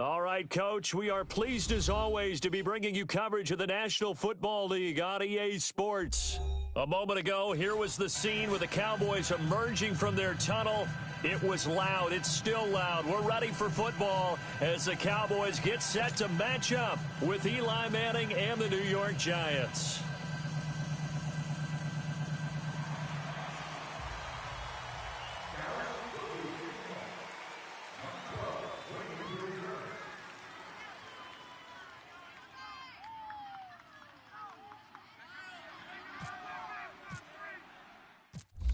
All right, Coach, we are pleased as always to be bringing you coverage of the National Football League on EA Sports. A moment ago, here was the scene with the Cowboys emerging from their tunnel. It was loud. It's still loud. We're ready for football as the Cowboys get set to match up with Eli Manning and the New York Giants.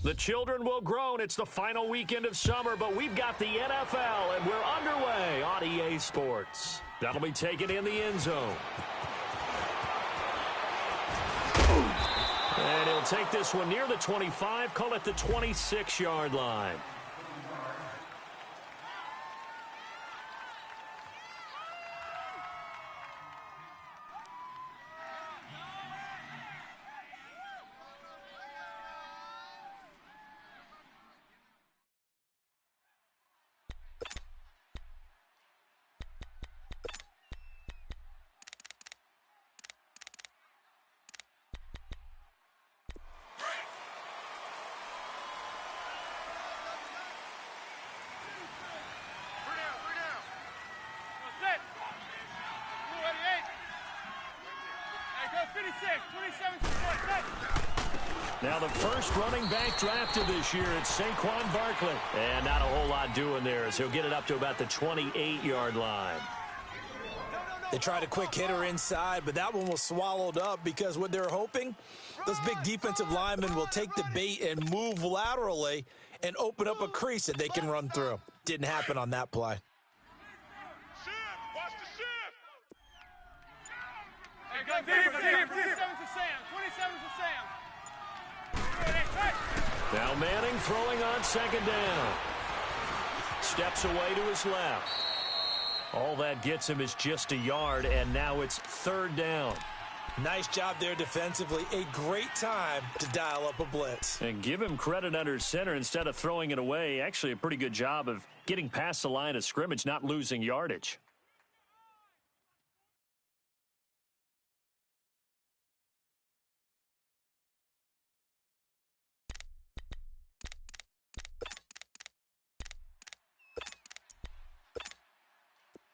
The children will groan. It's the final weekend of summer, but we've got the NFL, and we're underway on EA Sports. That'll be taken in the end zone. And he'll take this one near the 25, call it the 26-yard line. Now the first running back drafted this year, it's Saquon Barkley. And not a whole lot doing there as he'll get it up to about the 28-yard line. They tried a quick hitter inside, but that one was swallowed up because what they're hoping, those big defensive linemen will take the bait and move laterally and open up a crease that they can run through. Didn't happen on that play. Now Manning throwing on second down. Steps away to his left. All that gets him is just a yard, and now it's third down. Nice job there defensively. A great time to dial up a blitz. And give him credit under center instead of throwing it away. Actually a pretty good job of getting past the line of scrimmage, not losing yardage.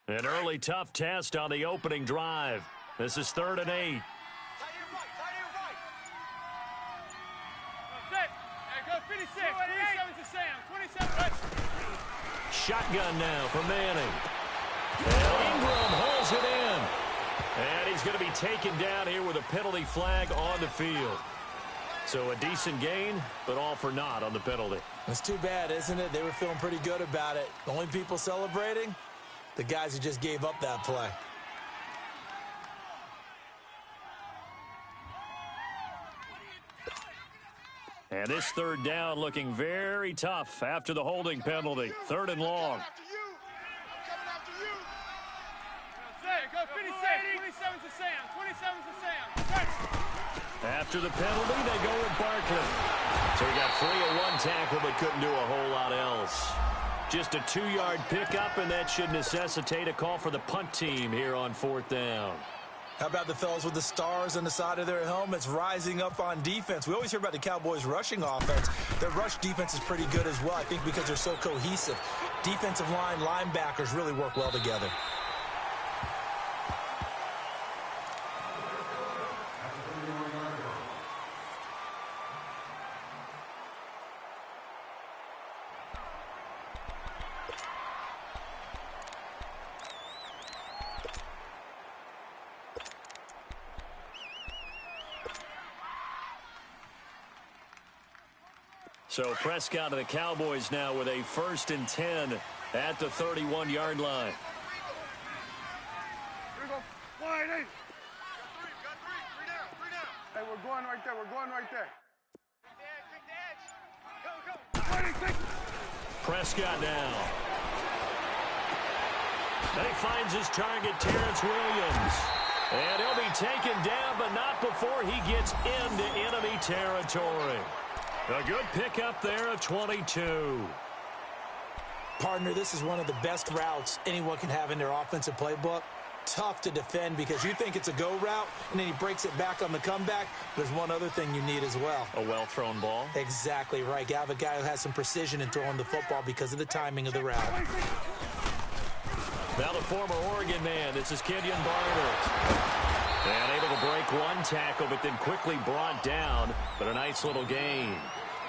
An early tough test on the opening drive. This is 3rd and 8. Shotgun now for Manning. And Ingram holds it in. And he's going to be taken down here with a penalty flag on the field. So a decent gain, but all for naught on the penalty. It's too bad, isn't it? They were feeling pretty good about it. The only people celebrating, the guys who just gave up that play. And this third down looking very tough after the holding penalty. 3rd and long. After the penalty, they go with Barkley. So he got free of one tackle but couldn't do a whole lot else. Just a 2-yard pickup, and that should necessitate a call for the punt team here on 4th down. How about the fellas with the stars on the side of their helmets rising up on defense? We always hear about the Cowboys' rushing offense. Their rush defense is pretty good as well, I think, because they're so cohesive. Defensive line, linebackers really work well together. So Prescott of the Cowboys now with a 1st and 10 at the 31-yard line. Here we go. Wide eight. Got three down. Hey, we're going right there. Big edge. Go. Prescott now. And he finds his target, Terrence Williams. And he'll be taken down, but not before he gets into enemy territory. A good pickup there of 22. Partner, this is one of the best routes anyone can have in their offensive playbook. Tough to defend because you think it's a go route, and then he breaks it back on the comeback. There's one other thing you need as well. A well-thrown ball? Exactly right. You have a guy who has some precision in throwing the football because of the timing of the route. Now the former Oregon man, this is Kenyon Barner. And able to break one tackle, but then quickly brought down, but a nice little gain.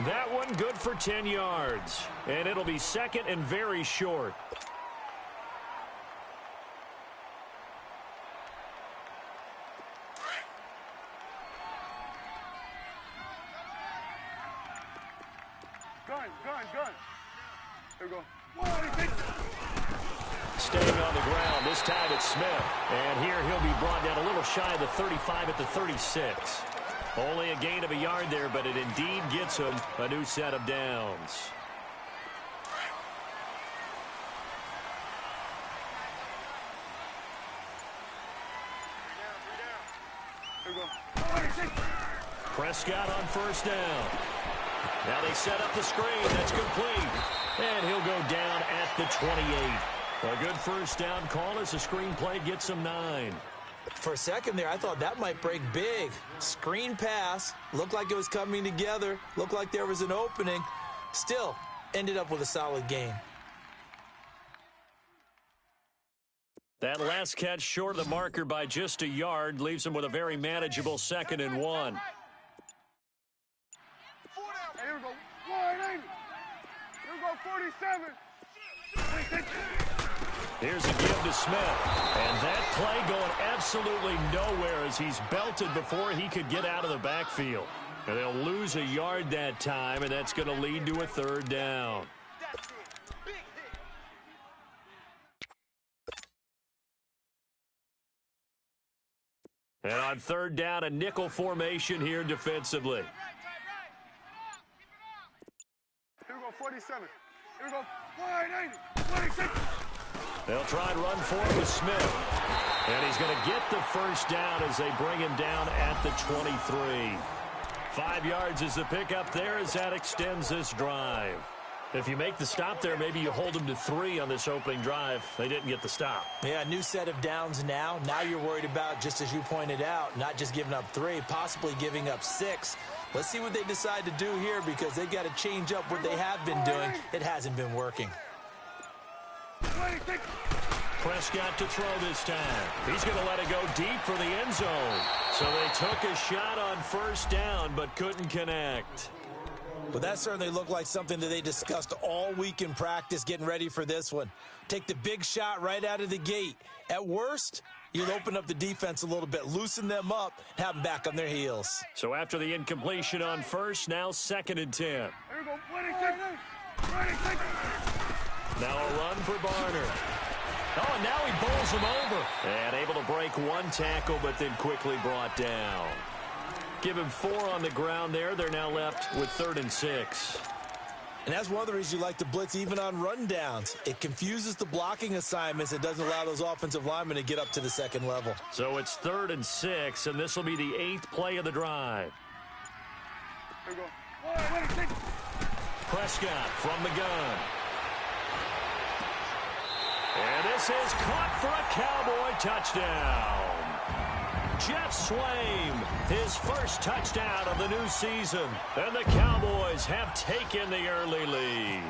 That one good for 10 yards, and it'll be second and very short. Gun. Here we go. Staying on the ground, this time it's Smith. And here he'll be brought down a little shy of the 35 at the 36. Only a gain of a yard there, but it indeed gets him a new set of downs. Here we go. Prescott on first down. Now they set up the screen. That's complete. And he'll go down at the 28. A good first down call as the screen play gets him 9. For a second there, I thought that might break big. Screen pass. Looked like it was coming together. Looked like there was an opening. Still, ended up with a solid gain. That last catch short of the marker by just a yard leaves him with a very manageable 2nd and 1. Hey, here we go. 180. Here we go, 47. Here's a give to Smith. And that play going absolutely nowhere as he's belted before he could get out of the backfield. And they'll lose a yard that time, and that's going to lead to a 3rd down. And on 3rd down, a nickel formation here defensively. Here we go, 47. Here we go, 180. 26. They'll try and run forward with Smith. And he's going to get the first down as they bring him down at the 23. 5 yards is the pickup there as that extends this drive. If you make the stop there, maybe you hold them to 3 on this opening drive. They didn't get the stop. Yeah, new set of downs now. Now you're worried about, just as you pointed out, not just giving up 3, possibly giving up 6. Let's see what they decide to do here because they've got to change up what they have been doing. It hasn't been working. Prescott to throw this time. He's going to let it go deep for the end zone. So they took a shot on first down but couldn't connect. Well, that certainly looked like something that they discussed all week in practice getting ready for this one. Take the big shot right out of the gate. At worst, you'll open up the defense a little bit, loosen them up, and have them back on their heels. So after the incompletion on first, now 2nd and 10. Here we go, 26. Now a run for Barner. Oh, and now he bowls him over. And able to break one tackle, but then quickly brought down. Give him 4 on the ground there. They're now left with 3rd and 6. And that's one of the reasons you like to blitz even on rundowns. It confuses the blocking assignments. It doesn't allow those offensive linemen to get up to the 2nd level. So it's 3rd and 6, and this will be the 8th play of the drive. Here we go. Prescott from the gun. And this is caught for a Cowboy touchdown. Jeff Swaim, his first touchdown of the new season. And the Cowboys have taken the early lead.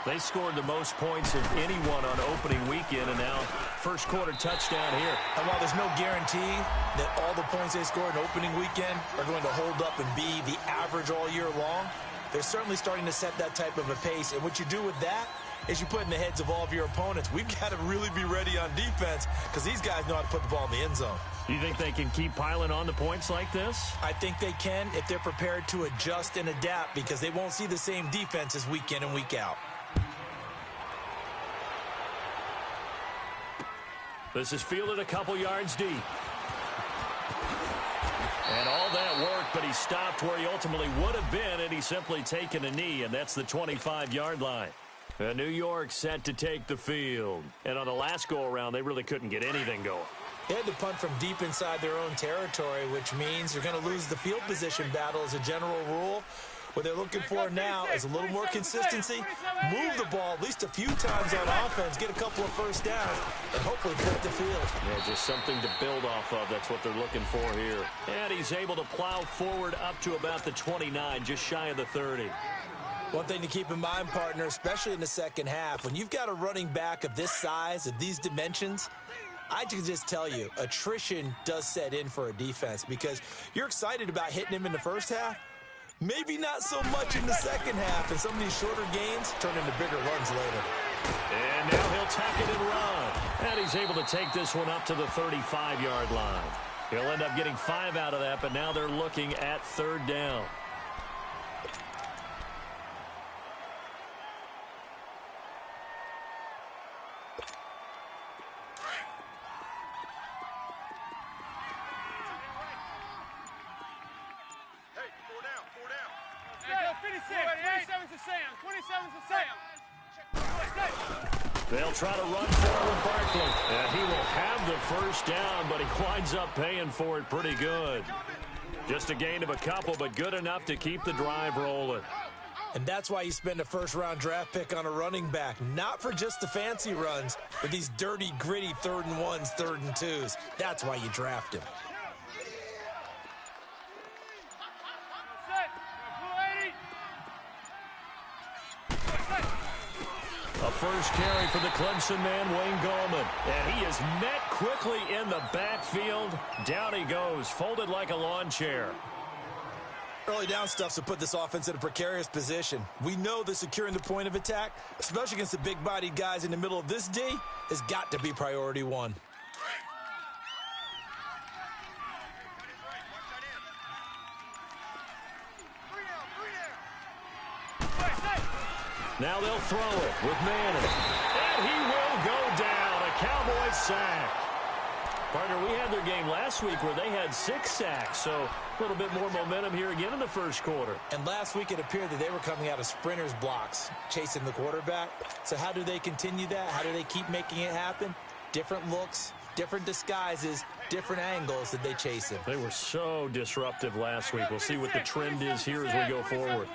They scored the most points of anyone on opening weekend, and now first quarter touchdown here. And while there's no guarantee that all the points they scored in opening weekend are going to hold up and be the average all year long, they're certainly starting to set that type of a pace. And what you do with that is you put in the heads of all of your opponents, we've got to really be ready on defense because these guys know how to put the ball in the end zone. Do you think they can keep piling on the points like this? I think they can if they're prepared to adjust and adapt because they won't see the same defenses week in and week out. This is fielded a couple yards deep. And all that worked, but he stopped where he ultimately would have been, and he's simply taken a knee, and that's the 25-yard line. New York set to take the field. And on the last go-around, they really couldn't get anything going. They had to punt from deep inside their own territory, which means you're going to lose the field position battle as a general rule. What they're looking for now is a little more consistency, move the ball at least a few times on offense, get a couple of first downs, and hopefully flip the field. Yeah, just something to build off of. That's what they're looking for here. And he's able to plow forward up to about the 29, just shy of the 30. One thing to keep in mind, partner, especially in the second half, when you've got a running back of this size, of these dimensions, I can just tell you, attrition does set in for a defense because you're excited about hitting him in the first half. Maybe not so much in the second half, and some of these shorter gains turn into bigger runs later. And now he'll tuck it and run. And he's able to take this one up to the 35-yard line. He'll end up getting 5 out of that, but now they're looking at third down. They'll try to run forward Barkley. And he will have the first down, but he winds up paying for it pretty good. Just a gain of a couple, but good enough to keep the drive rolling. And that's why you spend a first-round draft pick on a running back. Not for just the fancy runs, but these dirty, gritty 3rd and 1s, 3rd and 2s. That's why you draft him. A first carry for the Clemson man, Wayne Gallman. And he is met quickly in the backfield. Down he goes, folded like a lawn chair. Early down stuff to put this offense in a precarious position. We know that securing the point of attack, especially against the big-bodied guys in the middle of this D, has got to be priority one. Now they'll throw it with Madden. And he will go down. A Cowboys sack. Partner, we had their game last week where they had 6 sacks, so a little bit more momentum here again in the first quarter. And last week it appeared that they were coming out of sprinters blocks, chasing the quarterback. So how do they continue that? How do they keep making it happen? Different looks, different disguises, different angles that they chase him. They were so disruptive last week. We'll see what the trend is here as we go forward.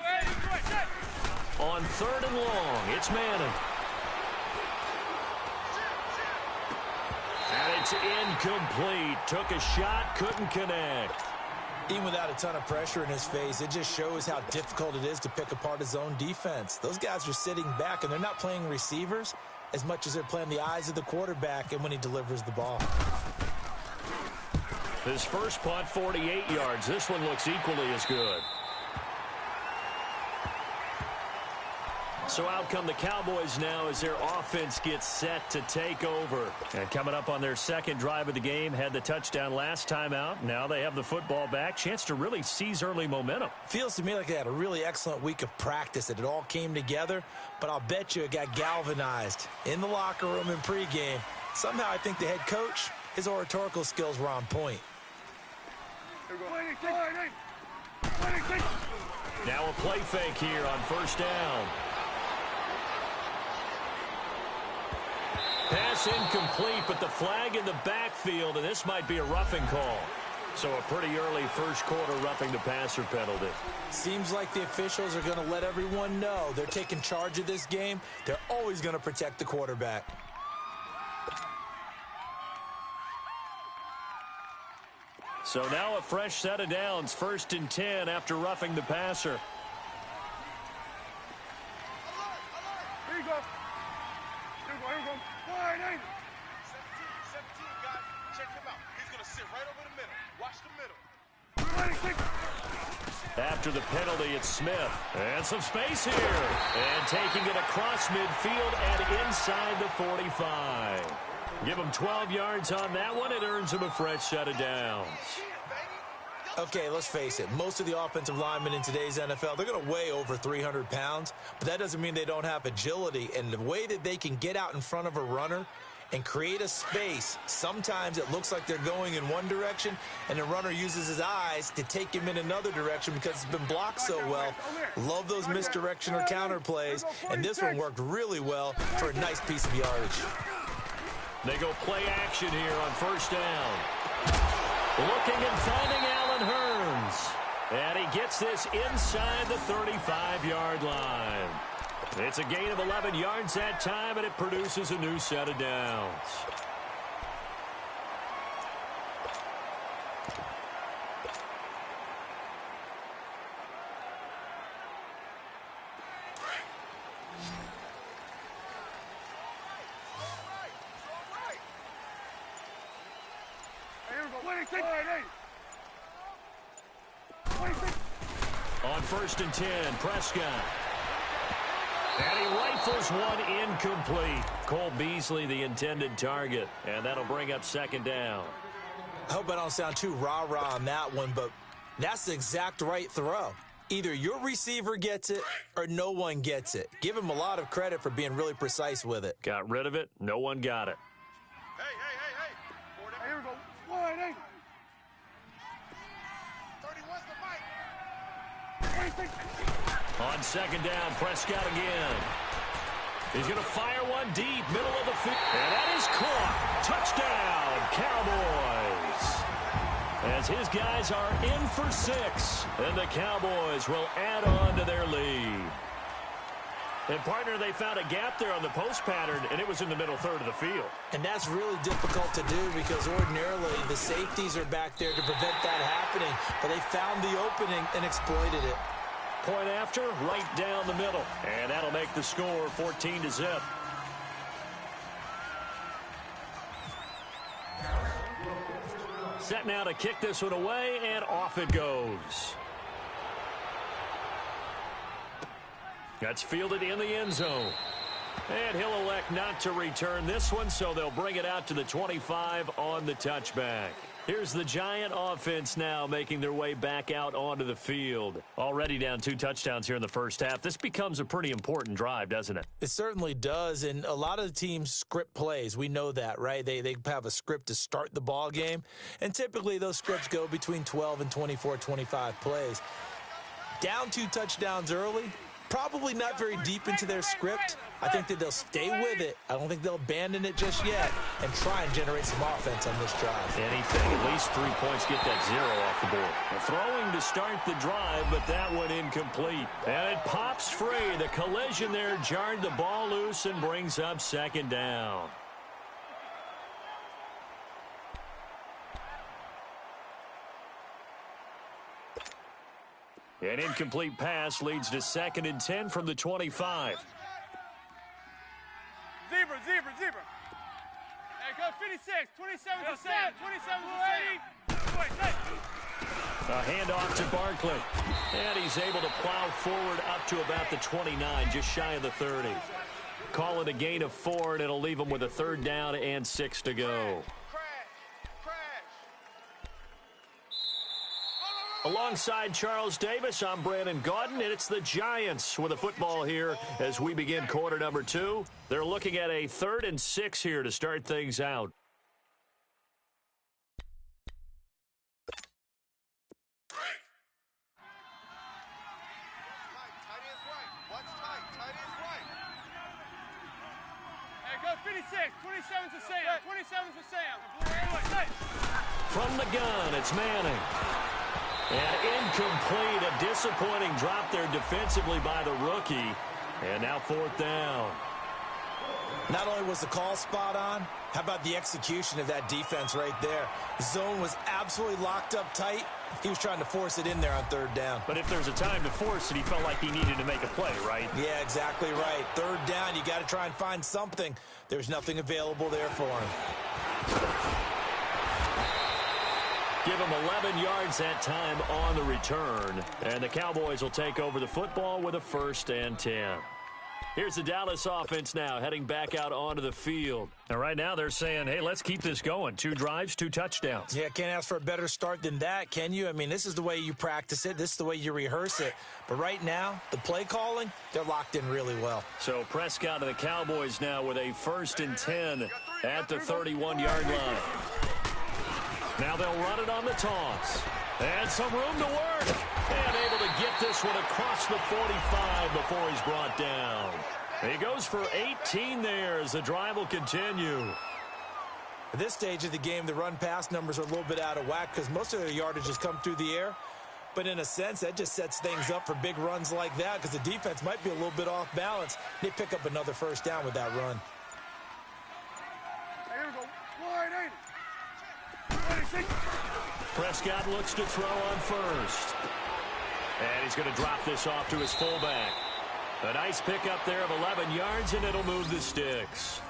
On 3rd and long, it's Madden. And it's incomplete. Took a shot, couldn't connect. Even without a ton of pressure in his face, it just shows how difficult it is to pick apart his own defense. Those guys are sitting back, and they're not playing receivers as much as they're playing the eyes of the quarterback and when he delivers the ball. His first punt, 48 yards. This one looks equally as good. So out come the Cowboys now as their offense gets set to take over. And coming up on their second drive of the game, had the touchdown last time out. Now they have the football back. Chance to really seize early momentum. Feels to me like they had a really excellent week of practice, that it all came together. But I'll bet you it got galvanized in the locker room in pregame. Somehow I think the head coach, his oratorical skills were on point. Now a play fake here on first down. Pass incomplete, but the flag in the backfield, and this might be a roughing call. So a pretty early first quarter roughing the passer penalty. Seems like the officials are going to let everyone know they're taking charge of this game. They're always going to protect the quarterback. So now a fresh set of downs, 1st and 10 after roughing the passer. Here you go. Here you go. Here you go. 17, guys. Check him out. He's going to sit right over the middle. Watch the middle. After the penalty, it's Smith. And some space here. And taking it across midfield and inside the 45. Give him 12 yards on that one. It earns him a fresh set of downs. Okay, let's face it. Most of the offensive linemen in today's NFL, they're going to weigh over 300 pounds, but that doesn't mean they don't have agility. And the way that they can get out in front of a runner and create a space, sometimes it looks like they're going in one direction, and the runner uses his eyes to take him in another direction because it's been blocked so well. Love those misdirection or counter plays, and this one worked really well for a nice piece of yardage. They go play action here on first down. Looking and finding Allen Hurns. And he gets this inside the 35-yard line. It's a gain of 11 yards that time, and it produces a new set of downs. On 1st and 10, Prescott. And he rifles one incomplete. Cole Beasley, the intended target. And that'll bring up 2nd down. I hope I don't sound too rah-rah on that one, but that's the exact right throw. Either your receiver gets it or no one gets it. Give him a lot of credit for being really precise with it. Got rid of it. No one got it. Hey. Here we go. 180. 31's the mic. On 2nd down, Prescott again. He's going to fire one deep, middle of the field. And that is caught. Touchdown, Cowboys. As his guys are in for 6. And the Cowboys will add on to their lead. And, partner, they found a gap there on the post pattern, and it was in the middle third of the field. And that's really difficult to do because ordinarily the safeties are back there to prevent that happening. But they found the opening and exploited it. Point after, right down the middle. And that'll make the score 14-0. Set now to kick this one away, and off it goes. That's fielded in the end zone. And he'll elect not to return this one, so they'll bring it out to the 25 on the touchback. Here's the Giant offense now making their way back out onto the field. Already down 2 touchdowns here in the first half. This becomes a pretty important drive, doesn't it? It certainly does, and a lot of the teams script plays. We know that, right? They have a script to start the ball game, and typically those scripts go between 12 and 24, 25 plays. Down 2 touchdowns early, probably not very deep into their script. I think that they'll stay with it. I don't think they'll abandon it just yet and try and generate some offense on this drive. Anything, at least 3 points, get that 0 off the board. Throwing to start the drive, but that one incomplete. And it pops free. The collision there jarred the ball loose and brings up 2nd down. An incomplete pass leads to 2nd and 10 from the 25. Zebra. Hey, go 56. 27's the same. 27's the same. A handoff to Barkley. And he's able to plow forward up to about the 29, just shy of the 30. Call it a gain of 4, and it'll leave him with a 3rd down and 6 to go. Alongside Charles Davis, I'm Brandon Gaudin, and it's the Giants with the football here as we begin quarter number 2. They're looking at a 3rd and 6 here to start things out. Hey, go 56. 27's the same. 27's the same. From the gun, it's Manning. And incomplete, a disappointing drop there defensively by the rookie. And now 4th down. Not only was the call spot on, how about the execution of that defense right there? The zone was absolutely locked up tight. He was trying to force it in there on 3rd down. But if there's a time to force it, he felt like he needed to make a play, right? Yeah, exactly right. 3rd down, you got to try and find something. There's nothing available there for him. Give him 11 yards that time on the return. And the Cowboys will take over the football with a 1st and 10. Here's the Dallas offense now heading back out onto the field. And right now they're saying, hey, let's keep this going. 2 drives, 2 touchdowns. Yeah, can't ask for a better start than that, can you? I mean, this is the way you practice it. This is the way you rehearse it. But right now, the play calling, they're locked in really well. So Prescott and the Cowboys now with a 1st and 10 at the 31-yard line. Now they'll run it on the toss. And some room to work. And able to get this one across the 45 before he's brought down. He goes for 18 there as the drive will continue. At this stage of the game, the run-pass numbers are a little bit out of whack because most of their yardage has come through the air. But in a sense, that just sets things up for big runs like that because the defense might be a little bit off balance. They pick up another first down with that run. Here we go. Wide 80. Prescott looks to throw on first. And he's going to drop this off to his fullback. A nice pickup there of 11 yards, and it'll move the sticks.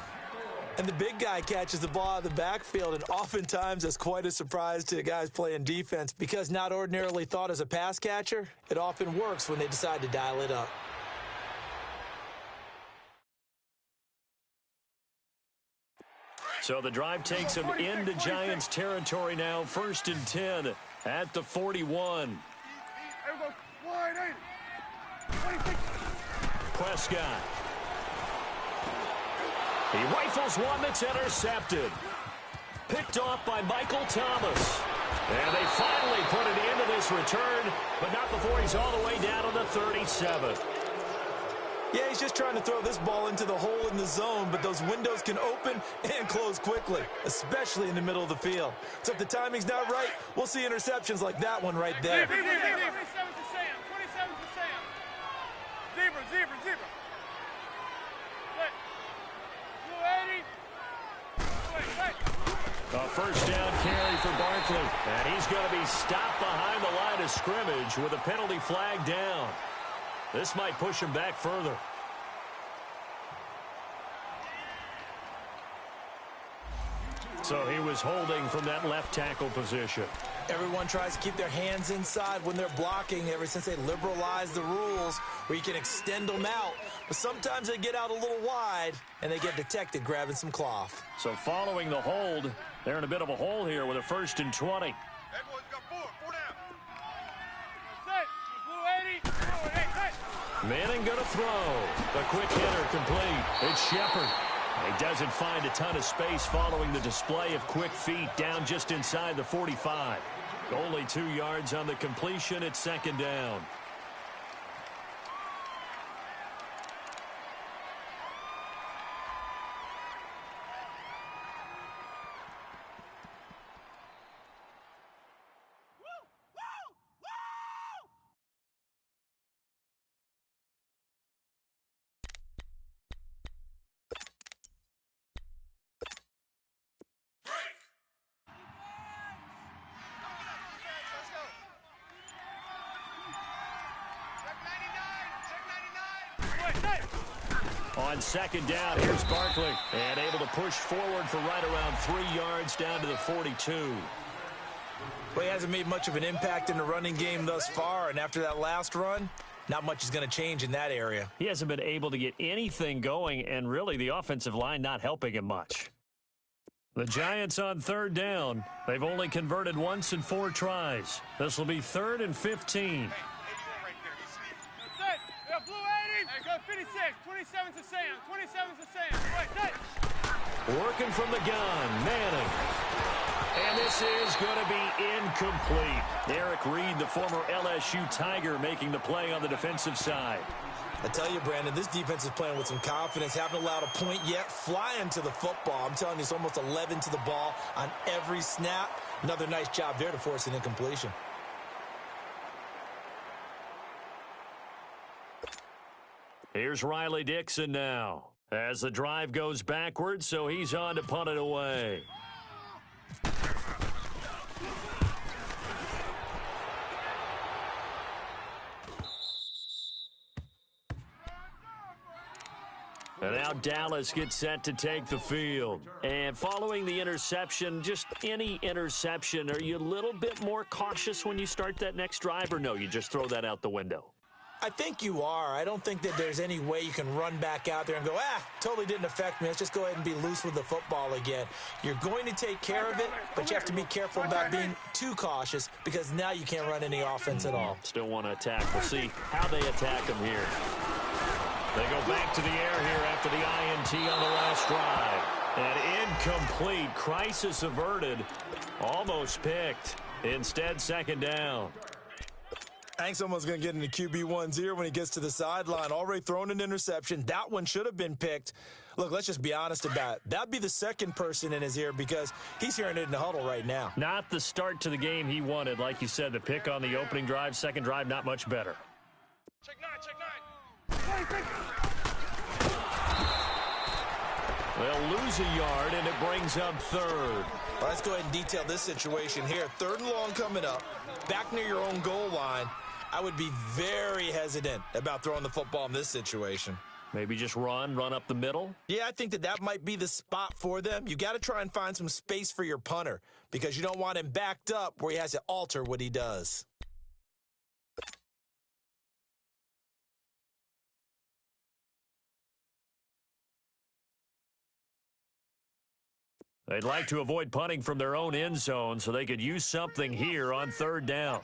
And the big guy catches the ball out of the backfield, and oftentimes that's quite a surprise to the guys playing defense because not ordinarily thought as a pass catcher, it often works when they decide to dial it up. So the drive takes him into Giants territory now, 1st and 10 at the 41. Here we go. Wide 80. 26. Prescott. He rifles one that's intercepted. Picked off by Michael Thomas. And they finally put it into this return, but not before he's all the way down on the 37. Yeah, he's just trying to throw this ball into the hole in the zone, but those windows can open and close quickly, especially in the middle of the field. So if the timing's not right, we'll see interceptions like that one right there. 27 to Sam. 27 to Sam. Zebra. A first down carry for Barkley. And he's going to be stopped behind the line of scrimmage with a penalty flag down. This might push him back further. So he was holding from that left tackle position. Everyone tries to keep their hands inside when they're blocking ever since they liberalized the rules where you can extend them out. But sometimes they get out a little wide and they get detected grabbing some cloth. So following the hold, they're in a bit of a hole here with a 1st and 20. Hey, boys, got four down. Blue 80. Manning going to throw. The quick hitter complete. It's Shepard. He doesn't find a ton of space following the display of quick feet down just inside the 45. Only 2 yards on the completion at 2nd down. On 2nd down, here's Barkley. And able to push forward for right around 3 yards down to the 42. Well, he hasn't made much of an impact in the running game thus far, and after that last run, not much is going to change in that area. He hasn't been able to get anything going, and really the offensive line not helping him much. The Giants on 3rd down. They've only converted once in 4 tries. This will be 3rd and 15. Blue 80. Hey, go 56. 27 to Sam. 27 to Sam. Working from the gun, Manning. And this is going to be incomplete. Eric Reed, the former LSU Tiger, making the play on the defensive side. I tell you, Brandon, this defense is playing with some confidence. Haven't allowed a point yet. Flying to the football. I'm telling you, it's almost 11 to the ball on every snap. Another nice job there to force an incompletion. Here's Riley Dixon now as the drive goes backwards, so he's on to punt it away. And now Dallas gets set to take the field. And following the interception, just any interception, are you a little bit more cautious when you start that next drive, or no, you just throw that out the window? I think you are. I don't think that there's any way you can run back out there and go, totally didn't affect me. Let's just go ahead and be loose with the football again. You're going to take care of it, but you have to be careful about being too cautious because now you can't run any offense at all. Still want to attack. We'll see how they attack him here. They go back to the air here after the INT on the last drive. And incomplete. Crisis averted. Almost picked. Instead, 2nd down. I think someone's going to get into QB1-0 when he gets to the sideline. Already thrown an interception. That one should have been picked. Look, let's just be honest about it. That'd be the second person in his ear because he's hearing it in the huddle right now. Not the start to the game he wanted. Like you said, the pick on the opening drive, second drive, not much better. Check nine, check nine. They'll lose a yard, and it brings up third. Well, let's go ahead and detail this situation here. 3rd and long coming up, back near your own goal line. I would be very hesitant about throwing the football in this situation. Maybe just run up the middle? Yeah, I think that might be the spot for them. You got to try and find some space for your punter because you don't want him backed up where he has to alter what he does. They'd like to avoid punting from their own end zone so they could use something here on 3rd down.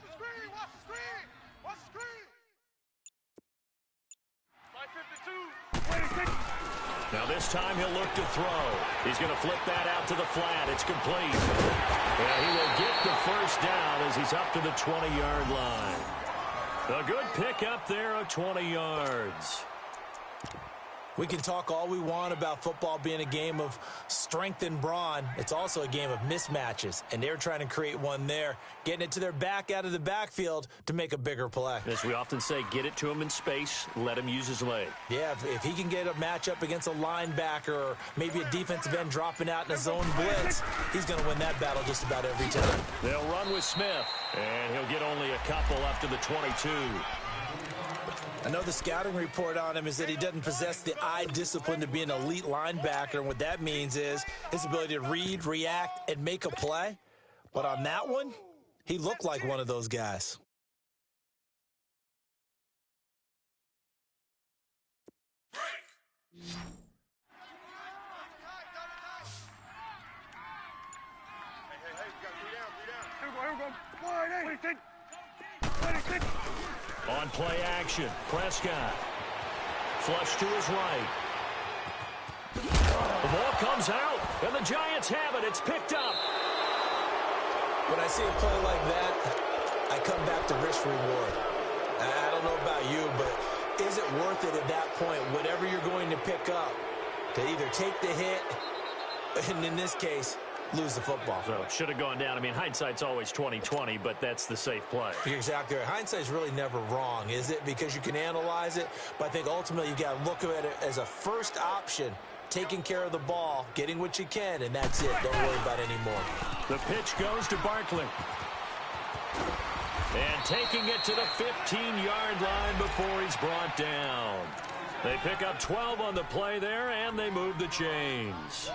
Now this time he'll look to throw. He's going to flip that out to the flat. It's complete. And he will get the first down as he's up to the 20-yard line. A good pick up there of 20 yards. We can talk all we want about football being a game of strength and brawn. It's also a game of mismatches, and they're trying to create one there, getting it to their back out of the backfield to make a bigger play. As we often say, get it to him in space, let him use his leg. Yeah, if he can get a matchup against a linebacker or maybe a defensive end dropping out in a zone blitz, he's going to win that battle just about every time. They'll run with Smith, and he'll get only a couple up to the 22. I know the scouting report on him is that he doesn't possess the eye discipline to be an elite linebacker, and what that means is his ability to read, react, and make a play. But on that one, he looked like one of those guys. On play action, Prescott. Flush to his right. The ball comes out, and the Giants have it. It's picked up. When I see a play like that, I come back to risk reward. I don't know about you, but is it worth it at that point, whatever you're going to pick up, to either take the hit, and in this case, lose the football? So it should have gone down. I mean, hindsight's always 20/20, but that's the safe play. You're exactly right. Hindsight's really never wrong, is it? Because you can analyze it, but I think ultimately you got to look at it as a first option, taking care of the ball, getting what you can, and that's it. Don't worry about it anymore. The pitch goes to Barkley. And taking it to the 15-yard line before he's brought down. They pick up 12 on the play there, and they move the chains.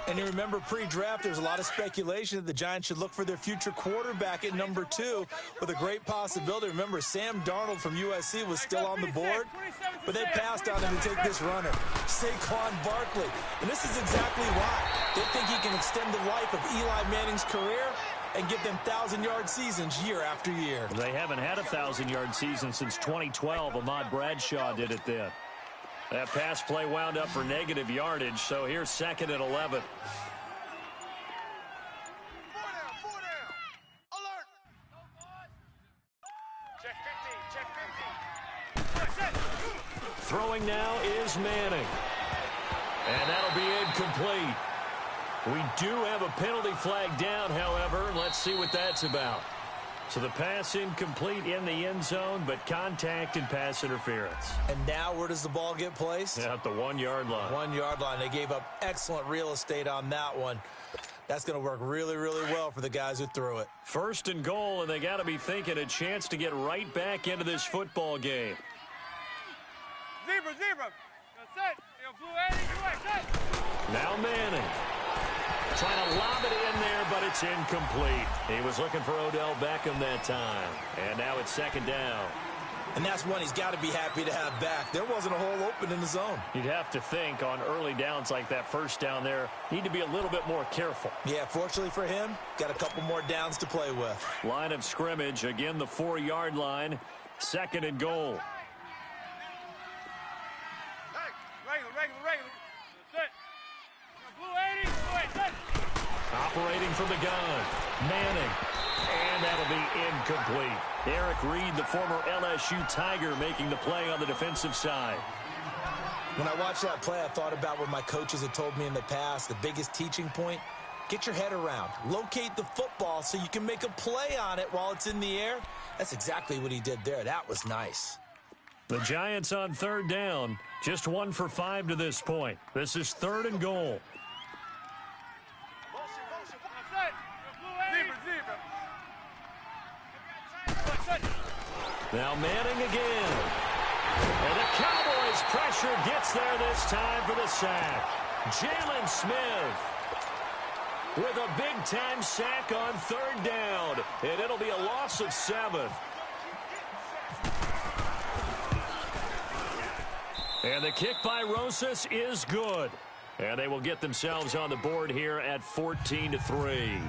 And you remember pre-draft, there was a lot of speculation that the Giants should look for their future quarterback at number 2 with a great possibility. Remember, Sam Darnold from USC was still on the board, but they passed on him to take this runner, Saquon Barkley. And this is exactly why. They think he can extend the life of Eli Manning's career and give them 1,000-yard seasons year after year. They haven't had a 1,000-yard season since 2012. Ahmad Bradshaw did it then. That pass play wound up for negative yardage, so here's 2nd and 11. 4 down. Alert. Check 15. Throwing now is Manning. And that'll be incomplete. We do have a penalty flag down, however. Let's see what that's about. So the pass incomplete in the end zone, but contact and pass interference. And now where does the ball get placed? Yeah, at the 1-yard line. 1-yard line. They gave up excellent real estate on that one. That's going to work really, really well for the guys who threw it. 1st and goal, and they got to be thinking a chance to get right back into this football game. Zebra. Set. Blue 80, set. Now Manning. Trying to lob it in there, but it's incomplete. He was looking for Odell Beckham that time. And now it's 2nd down. And that's one he's got to be happy to have back. There wasn't a hole open in the zone. You'd have to think on early downs like that, 1st down there, need to be a little bit more careful. Yeah, fortunately for him, got a couple more downs to play with. Line of scrimmage, again the 4-yard line, 2nd and goal. Regular. Set. Blue 80, set. Operating from the gun, Manning. And that'll be incomplete. Eric Reed, the former LSU Tiger, making the play on the defensive side. When I watched that play, I thought about what my coaches had told me in the past. The biggest teaching point, get your head around. Locate the football so you can make a play on it while it's in the air. That's exactly what he did there. That was nice. The Giants on third down. Just 1 for 5 to this point. This is 3rd and goal. Now Manning again. And the Cowboys pressure gets there this time for the sack. Jalen Smith with a big-time sack on 3rd down. And it'll be a loss of 7. And the kick by Rosas is good. And they will get themselves on the board here at 14-3.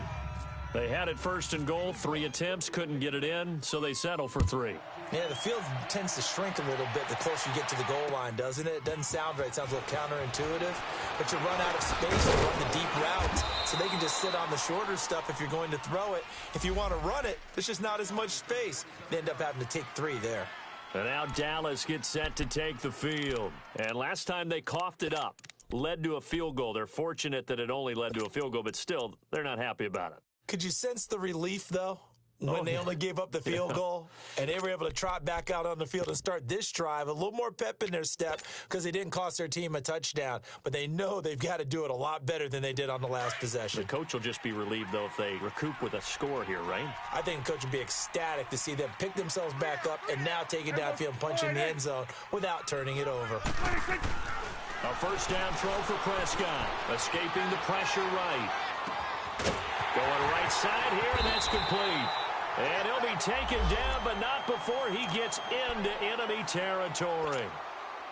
They had it 1st and goal, 3 attempts, couldn't get it in, so they settle for 3. Yeah, the field tends to shrink a little bit the closer you get to the goal line, doesn't it? It doesn't sound right. It sounds a little counterintuitive. But you run out of space to run the deep routes, so they can just sit on the shorter stuff if you're going to throw it. If you want to run it, there's just not as much space. They end up having to take 3 there. And now Dallas gets set to take the field. And last time they coughed it up, led to a field goal. They're fortunate that it only led to a field goal, but still, they're not happy about it. Could you sense the relief, though, when they only gave up the field goal and they were able to trot back out on the field and start this drive? A little more pep in their step because they didn't cost their team a touchdown, but they know they've got to do it a lot better than they did on the last possession. The coach will just be relieved, though, if they recoup with a score here, right? I think the coach would be ecstatic to see them pick themselves back up and now take it downfield and punch in the end zone without turning it over. A 1st down throw for Prescott, escaping the pressure right. Going right side here, and that's complete. And he'll be taken down, but not before he gets into enemy territory.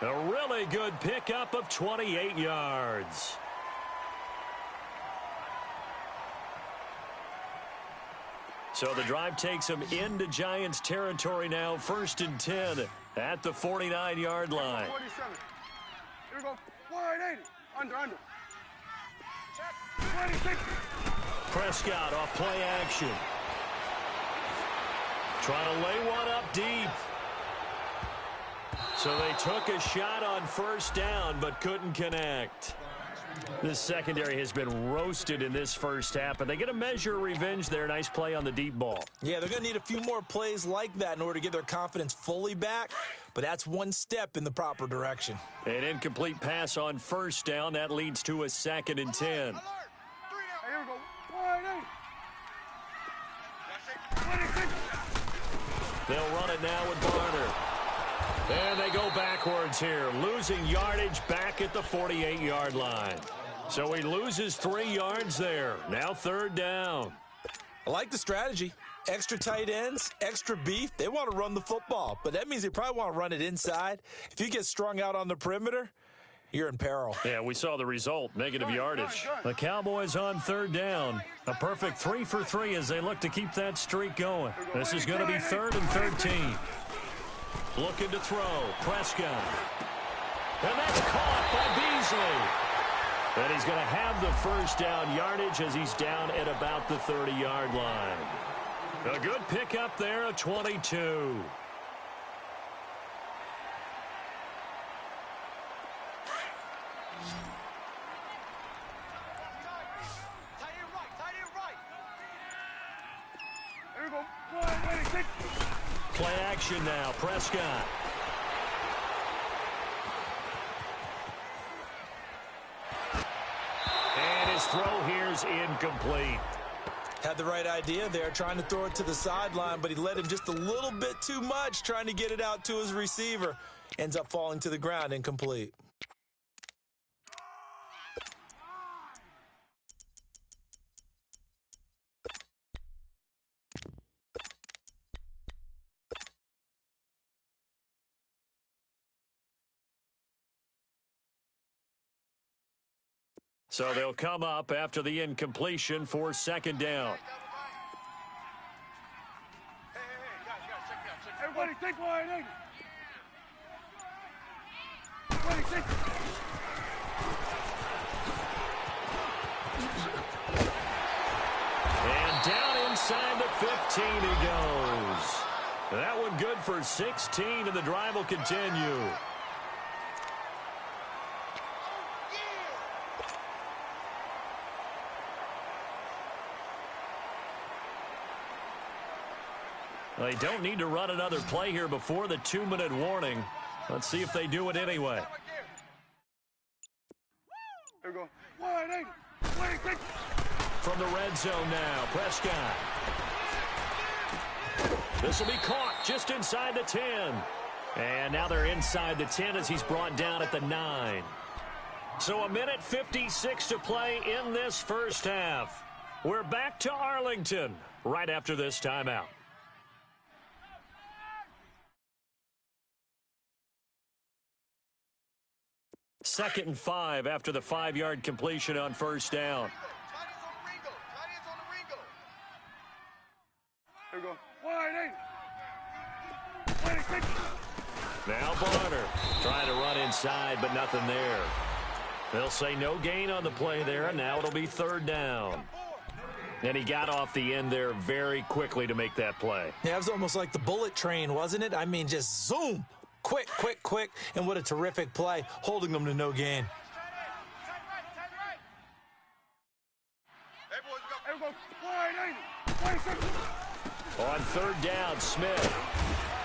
A really good pickup of 28 yards. So the drive takes him into Giants territory now, 1st and 10 at the 49-yard line. 47. Here we go. 180. Under. 26. Prescott off play action. Trying to lay one up deep. So they took a shot on 1st down, but couldn't connect. This secondary has been roasted in this first half, and they get a measure of revenge there. Nice play on the deep ball. Yeah, they're going to need a few more plays like that in order to get their confidence fully back, but that's one step in the proper direction. An incomplete pass on 1st down. That leads to a 2nd and 10. Here we go. 180. 26. They'll run it now with Barner. And they go backwards here, losing yardage back at the 48-yard line. So he loses 3 yards there. Now 3rd down. I like the strategy. Extra tight ends, extra beef. They want to run the football, but that means they probably want to run it inside. If you get strung out on the perimeter, you're in peril. Yeah, we saw the result, negative yardage. The Cowboys on 3rd down. A perfect 3 for 3 as they look to keep that streak going. This is going to be 3rd and 13. Looking to throw. Prescott. And that's caught by Beasley. And he's going to have the 1st down yardage as he's down at about the 30-yard line. A good pickup there, a 22. Here we go. 186. Play action now. Prescott. And his throw here's incomplete. Had the right idea there, trying to throw it to the sideline, but he led him just a little bit too much, trying to get it out to his receiver. Ends up falling to the ground, incomplete. So they'll come up after the incompletion for 2nd down. Hey, guys, check me out. Everybody take 180. 26. And down inside the 15 he goes. That one good for 16, and the drive will continue. They don't need to run another play here before the 2-minute warning. Let's see if they do it anyway. There we go. 180. From the red zone now, Prescott. This will be caught just inside the 10. And now they're inside the 10 as he's brought down at the 9. So 1:56 to play in this first half. We're back to Arlington right after this timeout. Second and 5 after the 5-yard completion on first down. There we go. 180. Now Barner trying to run inside, but nothing there. They'll say no gain on the play there, and now it'll be third down. And he got off the end there very quickly to make that play. Yeah, it was almost like the bullet train, wasn't it? I mean, just zoom. Quick, quick, quick. And what a terrific play, holding them to no gain. There we go. 180. On third down, Smith.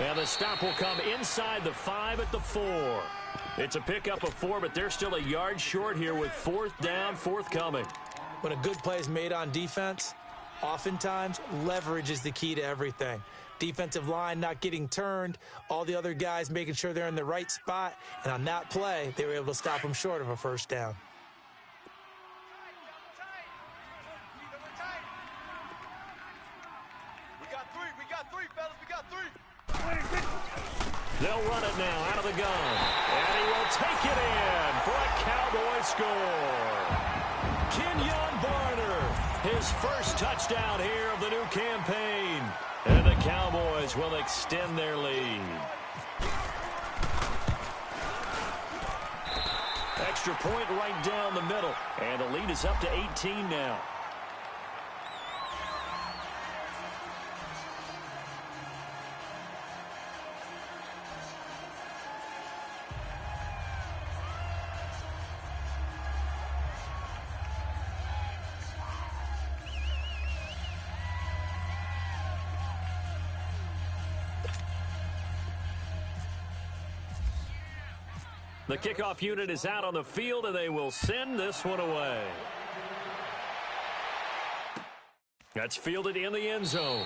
And the stop will come inside the 5 at the 4. It's a pickup of 4, but they're still a yard short here with fourth down, forthcoming. When a good play is made on defense, oftentimes leverage is the key to everything. Defensive line not getting turned, all the other guys making sure they're in the right spot, and on that play, they were able to stop them short of a first down. We got three, fellas. We got three. They'll run it now out of the gun. And he will take it in for a Cowboy score. Kenyon Barner, his first touchdown here of the new campaign. And the Cowboys will extend their lead. Extra point right down the middle. And the lead is up to 18 now. The kickoff unit is out on the field, and they will send this one away. That's fielded in the end zone.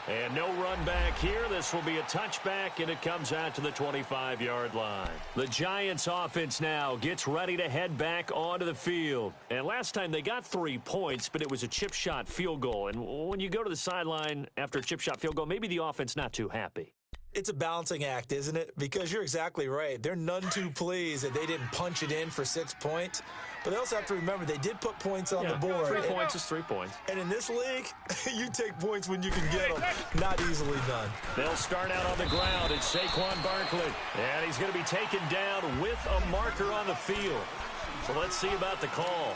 And no run back here. This will be a touchback, and it comes out to the 25-yard line. The Giants offense now gets ready to head back onto the field. And last time they got 3 points, but it was a chip shot field goal. And when you go to the sideline after a chip shot field goal, maybe the offense not too happy. It's a balancing act, isn't it? Because you're exactly right. They're none too pleased that they didn't punch it in for 6 points. But they also have to remember they did put points on the board. 3 points is 3 points. And in this league, you take points when you can get them. Not easily done. They'll start out on the ground. It's Saquon Barkley. And he's going to be taken down with a marker on the field. So let's see about the call.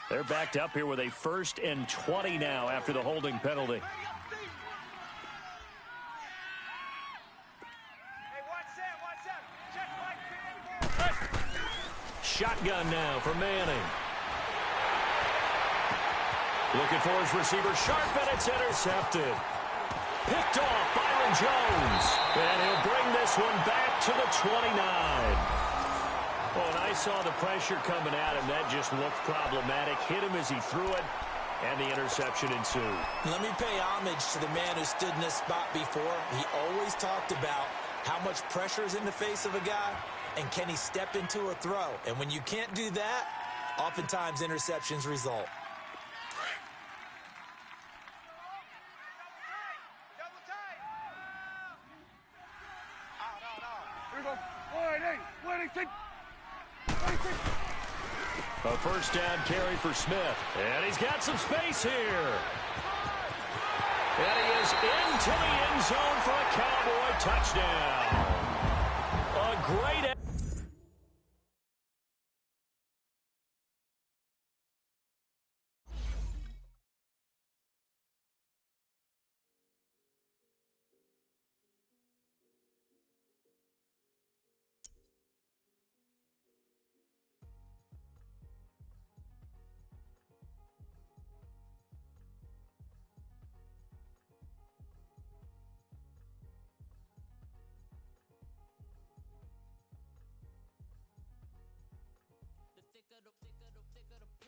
They're backed up here with a 1st and 20 now after the holding penalty. Shotgun now for Manning. Looking for his receiver, sharp, and it's intercepted. Picked off Byron Jones. And he'll bring this one back to the 29. Oh, and I saw the pressure coming at him. That just looked problematic. Hit him as he threw it, and the interception ensued. Let me pay homage to the man who stood in this spot before. He always talked about how much pressure is in the face of a guy, and can he step into a throw? And when you can't do that, oftentimes interceptions result. Here we go. 180. A first down carry for Smith. And he's got some space here. And he is into the end zone for a Cowboy touchdown. A great the